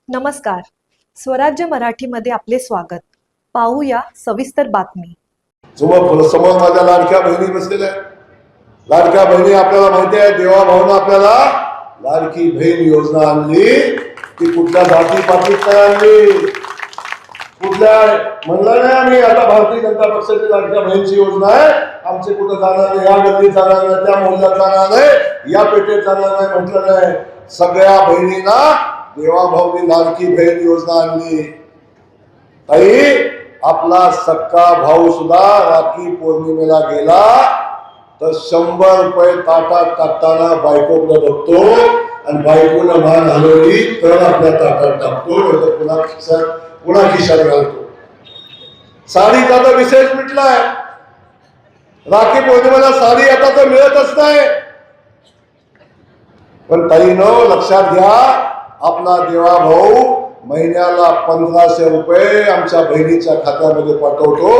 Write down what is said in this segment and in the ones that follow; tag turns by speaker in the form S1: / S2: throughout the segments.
S1: नमस्कार. स्वराज्य मराठीमध्ये आपले स्वागत. पाहूया सविस्तर बातमी.
S2: समोर माझ्या लाडक्या बहिणी बसलेल्या आहेत. लाडक्या बहिणी आपल्याला माहिती आहे, देवाभाऊनं आपल्याला लाडकी बहीण योजना आणली. ती कुठल्या जाती पातीत नाही आणली, कुठल्या म्हणलं नाही आम्ही आता भारतीय जनता पक्षाची लाडक्या बहिणीची योजना आहे, आमचे कुठं जाणार नाही, या गल्लीत जाणार नाही, त्या मोहल्ल्यात जाणार नाही, या पेठेत जाणार नाही म्हटलं नाही. सगळ्या बहिणींना देवाभाऊनी लाडकी बहीण योजना आणली. ताई, आपला सक्का भाऊ सुद्धा राखी पौर्णिमेला गेला तर 100 रुपये ताटात टाकताना बायकोकडे बघतो आणि बायकोनं मान हलवली तर आपल्या ताटात टाकतो, पुन्हा खिशात घालतो. साडीचा तर विशेष मिटलाय. राखी पौर्णिमेला साडी आता तर मिळतच नाही. पण ताईनो लक्षात घ्या, आपला देवा भाऊ महिन्याला 1500 रुपये आमच्या बहिणीच्या खात्यामध्ये पाठवतो.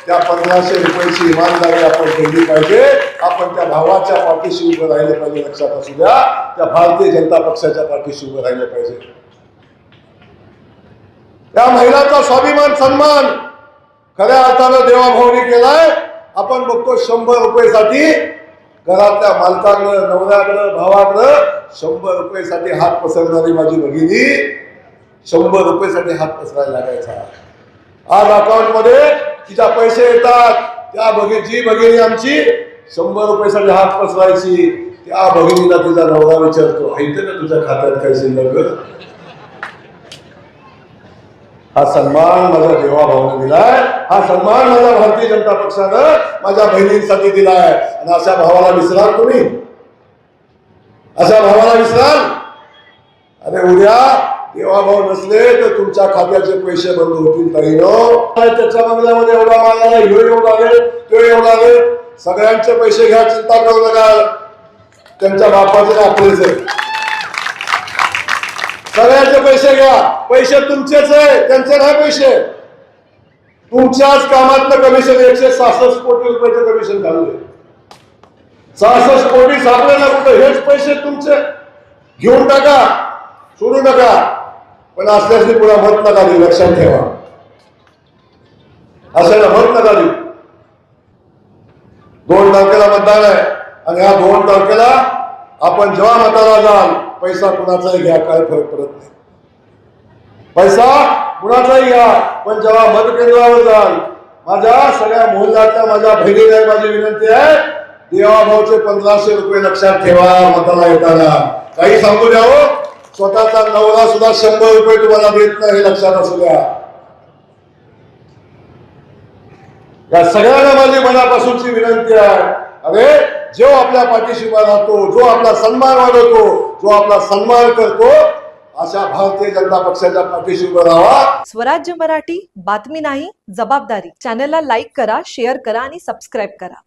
S2: त्या 1500 रुपयाची इमानदारी आपण केली पाहिजे. आपण त्या भावाच्या पाठीशी उभं राहिले पाहिजे. लक्षात असू द्या, त्या भारतीय जनता पक्षाच्या पाठीशी उभं राहिले पाहिजे. त्या महिलांचा स्वाभिमान सन्मान खऱ्या अर्थानं देवाभाऊनी केलाय. आपण बघतो 100 रुपयेसाठी घरातल्या मालकाकडं, नवऱ्याकडं, भावाकडं 100 रुपयेसाठी हात पसरणारी माझी भगिनी 100 रुपयेसाठी हात पसरायला लागायचा. आज अकाउंट मध्ये तिच्या पैसे येतात, त्या जी भगिनी आमची 100 रुपयेसाठी हात पसरायची, त्या भगिनीला तिचा नवरा विचारतो, ऐकते ना तुझ्या खात्यात काय शिल्लक? हा सन्मान माझ्या देवाभाऊने दिलाय. हा सन्मान माझ्या भारतीय जनता पक्षानं माझ्या बहिणींसाठी दिलाय. आणि अशा भावाला विसराल तुम्ही? अशा भावाला विसराल? अरे उद्या देवाभाऊ नसले तर तुमच्या खात्याचे पैसे बंद होतील. त्याच्या बंगल्यामध्ये एवढा माल आला, ह्यो एवढा आले, तो एवढा आले. सगळ्यांचे पैसे घ्या, चिंता करू नका. त्यांच्या बापाचे आपलेच. सगळ्यांचे पैसे घ्या, पैसे तुमचेच आहे, त्यांचे नाही पैसे. तुमच्याच कामातलं कमिशन 166 कोटी रुपयाचं कमिशन घालले. 66 कोटी सापडले ना कुठं, हेच पैसे तुमचे. घेऊन टाका, सोडू नका. पण असल्याची पुन्हा मत नका देऊ. लक्षात ठेवा, अशाला मत नका देऊ. 2 तारखेला मतदान आहे आणि ह्या 2 तारखेला आपण जेव्हा मताला जाल, पैसा कुणाचाही घ्या, काय फरक पडत नाही. पैसा कुणाचाही घ्या, पण जेव्हा मतकेंद्रावर जाल, माझ्या सगळ्या मोहल्ल्यातल्या माझ्या बहिणीला माझी विनंती आहे, देवाभाऊचे 1500 रुपये लक्षात ठेवा मताला येताना. काही सांगू द्या हो, स्वतःचा नवरा सुद्धा 100 रुपये तुम्हाला देत नाही, हे लक्षात असू द्या. या सगळ्यांना माझी मनापासूनची विनंती आहे. अरे, जो आपल्या पाठीशी उभा राहतो, जो आपला सन्मान वाढवतो, जो आपला सन्मान करतो, अशा भारतीय जनता पक्षाच्या पाठीशी उभं राहा.
S1: स्वराज्य मराठी, बातमी नाही जबाबदारी. चॅनलला लाईक करा, शेअर करा आणि सबस्क्राईब करा.